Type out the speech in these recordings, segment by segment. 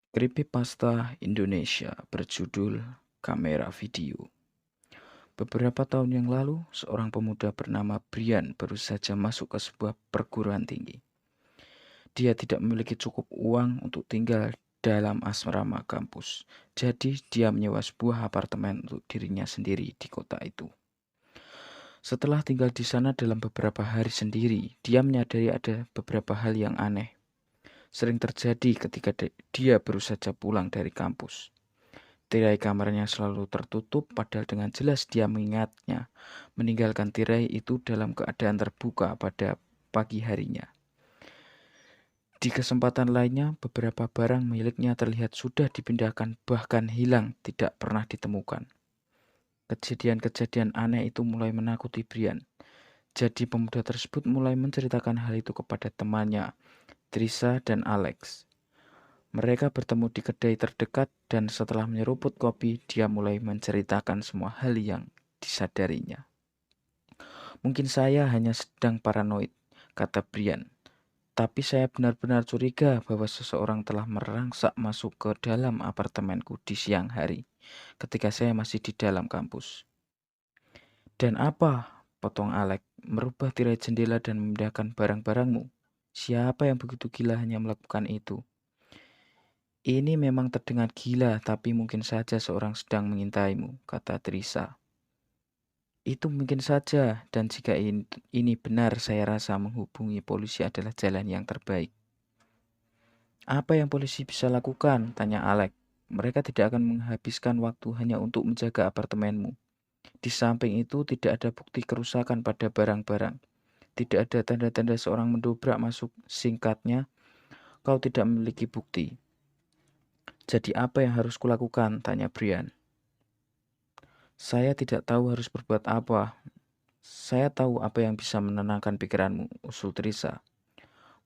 Creepypasta Indonesia berjudul Kamera Video. Beberapa tahun yang lalu, seorang pemuda bernama Brian baru saja masuk ke sebuah perguruan tinggi. Dia tidak memiliki cukup uang untuk tinggal dalam asrama kampus. Jadi, dia menyewa sebuah apartemen untuk dirinya sendiri di kota itu. Setelah tinggal di sana dalam beberapa hari sendiri, dia menyadari ada beberapa hal yang aneh. Sering terjadi ketika dia baru saja pulang dari kampus. Tirai kamarnya selalu tertutup, padahal dengan jelas dia mengingatnya meninggalkan tirai itu dalam keadaan terbuka pada pagi harinya. Di kesempatan lainnya, beberapa barang miliknya terlihat sudah dipindahkan, bahkan hilang, tidak pernah ditemukan. Kejadian-kejadian aneh itu mulai menakuti Brian. Jadi pemuda tersebut mulai menceritakan hal itu kepada temannya, Trisa dan Alex. Mereka bertemu di kedai terdekat dan setelah menyeruput kopi, dia mulai menceritakan semua hal yang disadarinya. Mungkin saya hanya sedang paranoid, kata Brian. Tapi saya benar-benar curiga bahwa seseorang telah merangsek masuk ke dalam apartemenku di siang hari, ketika saya masih di dalam kampus. Dan apa? Potong Alex, merubah tirai jendela dan memindahkan barang-barangmu. Siapa yang begitu gila hanya melakukan itu? Ini memang terdengar gila, tapi mungkin saja seorang sedang mengintaimu, kata Trisa. Itu mungkin saja, dan jika ini benar, saya rasa menghubungi polisi adalah jalan yang terbaik. Apa yang polisi bisa lakukan? Tanya Alex. Mereka tidak akan menghabiskan waktu hanya untuk menjaga apartemenmu. Di samping itu, tidak ada bukti kerusakan pada barang-barang. Tidak ada tanda-tanda seorang mendobrak masuk. Singkatnya, kau tidak memiliki bukti. Jadi apa yang harus kulakukan? Tanya Brian. Saya tidak tahu harus berbuat apa. Saya tahu apa yang bisa menenangkan pikiranmu, usul Trisa.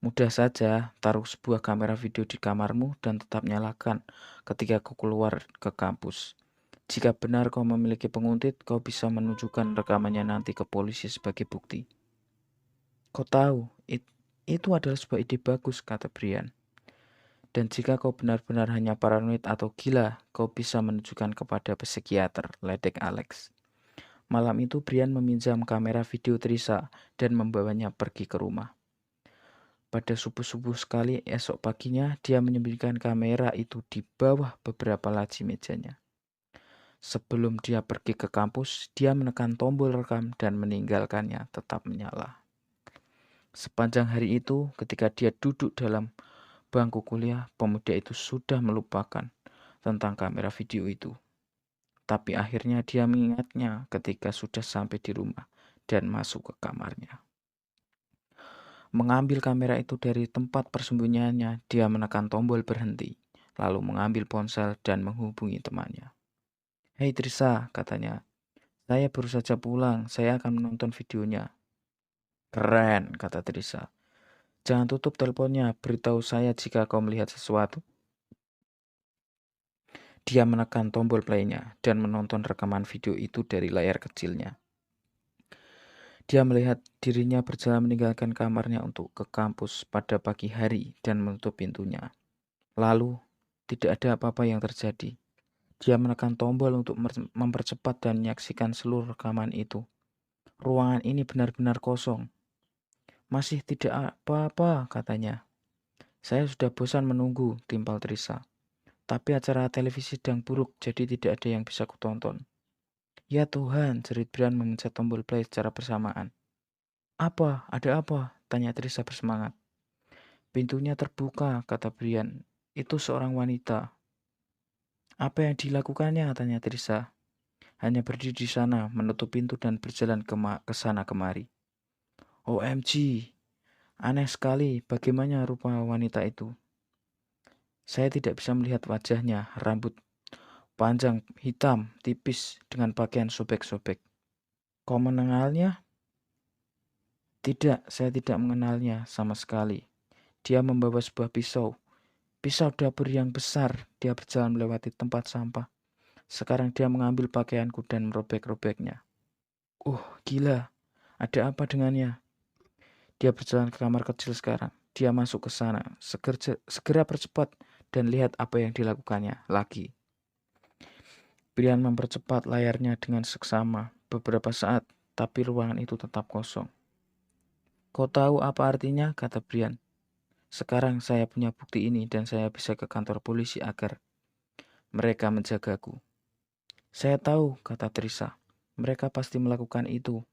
Mudah saja, taruh sebuah kamera video di kamarmu dan tetap nyalakan ketika kau keluar ke kampus. Jika benar kau memiliki penguntit, kau bisa menunjukkan rekamannya nanti ke polisi sebagai bukti. Kau tahu, itu adalah sebuah ide bagus, kata Brian. Dan jika kau benar-benar hanya paranoid atau gila, kau bisa menunjukkan kepada psikiater, ledek Alex. Malam itu Brian meminjam kamera video Trisa dan membawanya pergi ke rumah. Pada subuh-subuh sekali esok paginya, dia menyembunyikan kamera itu di bawah beberapa laci mejanya. Sebelum dia pergi ke kampus, dia menekan tombol rekam dan meninggalkannya tetap menyala. Sepanjang hari itu, ketika dia duduk dalam bangku kuliah, pemuda itu sudah melupakan tentang kamera video itu. Tapi akhirnya dia mengingatnya ketika sudah sampai di rumah dan masuk ke kamarnya. Mengambil kamera itu dari tempat persembunyiannya, dia menekan tombol berhenti, lalu mengambil ponsel dan menghubungi temannya. Hei Trisa, katanya, saya baru saja pulang, saya akan menonton videonya. Keren, kata Trisa. Jangan tutup teleponnya, beritahu saya jika kau melihat sesuatu. Dia menekan tombol play-nya dan menonton rekaman video itu dari layar kecilnya. Dia melihat dirinya berjalan meninggalkan kamarnya untuk ke kampus pada pagi hari dan menutup pintunya. Lalu, tidak ada apa-apa yang terjadi. Dia menekan tombol untuk mempercepat dan menyaksikan seluruh rekaman itu. Ruangan ini benar-benar kosong. Masih tidak apa-apa, katanya. Saya sudah bosan menunggu, timpal Trisa. Tapi acara televisi sedang buruk, jadi tidak ada yang bisa kutonton. Ya Tuhan, jerit Brian memencet tombol play secara bersamaan. Apa? Ada apa? Tanya Trisa bersemangat. Pintunya terbuka, kata Brian. Itu seorang wanita. Apa yang dilakukannya? Tanya Trisa. Hanya berdiri di sana, menutup pintu dan berjalan ke sana kemari. OMG, aneh sekali bagaimana rupa wanita itu. Saya tidak bisa melihat wajahnya, rambut panjang, hitam, tipis, dengan pakaian sobek-sobek. Kau mengenalnya? Tidak, saya tidak mengenalnya sama sekali. Dia membawa sebuah pisau. Pisau dapur yang besar. Dia berjalan melewati tempat sampah. Sekarang dia mengambil pakaianku dan merobek-robeknya. Gila. Ada apa dengannya? Dia berjalan ke kamar kecil sekarang. Dia masuk ke sana. Segera percepat. dan lihat apa yang dilakukannya lagi. Brian mempercepat layarnya dengan seksama beberapa saat, tapi ruangan itu tetap kosong. "Kau tahu apa artinya?" kata Brian. "Sekarang saya punya bukti ini dan saya bisa ke kantor polisi agar mereka menjagaku." "Saya tahu," kata Teresa. "Mereka pasti melakukan itu.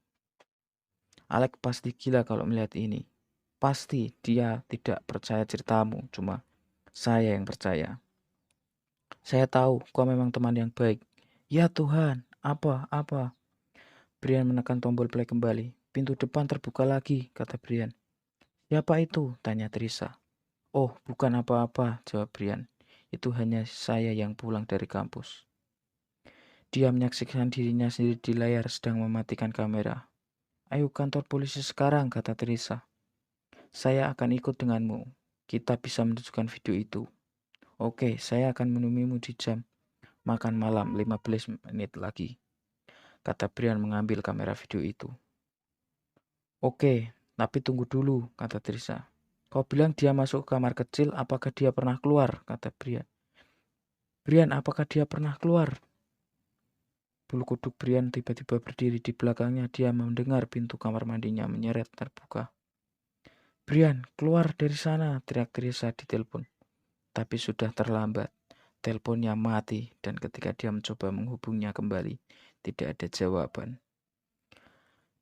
Alex pasti gila kalau melihat ini. Pasti dia tidak percaya ceritamu, cuma saya yang percaya. Saya tahu kau memang teman yang baik." "Ya Tuhan, apa?" Brian menekan tombol play kembali. "Pintu depan terbuka lagi," kata Brian. "Siapa itu?" tanya Teresa. "Oh, bukan apa-apa," jawab Brian. "Itu hanya saya yang pulang dari kampus." Dia menyaksikan dirinya sendiri di layar sedang mematikan kamera. "Ayo kantor polisi sekarang," kata Teresa. "Saya akan ikut denganmu. Kita bisa menunjukkan video itu." "Oke, saya akan menemuimu di jam makan malam 15 menit lagi," kata Brian mengambil kamera video itu. "Oke, tapi tunggu dulu," kata Teresa. "Kau bilang dia masuk ke kamar kecil, apakah dia pernah keluar?" kata Brian. "Brian, apakah dia pernah keluar?" Bulu kuduk Brian tiba-tiba berdiri di belakangnya. Dia mendengar pintu kamar mandinya menyeret terbuka. "Brian, keluar dari sana!" teriak Teresa di telepon. Tapi sudah terlambat. Teleponnya mati dan ketika dia mencoba menghubungnya kembali, tidak ada jawaban.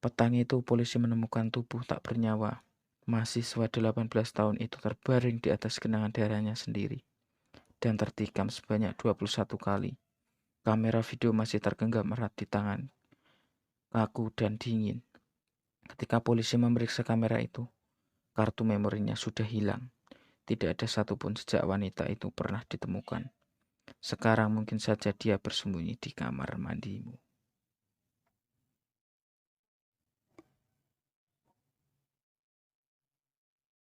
Petang itu polisi menemukan tubuh tak bernyawa. Mahasiswa 18 tahun itu terbaring di atas genangan darahnya sendiri dan tertikam sebanyak 21 kali. Kamera video masih tergenggam erat di tangan, kaku dan dingin. Ketika polisi memeriksa kamera itu, kartu memorinya sudah hilang. Tidak ada satupun jejak wanita itu pernah ditemukan. Sekarang mungkin saja dia bersembunyi di kamar mandimu.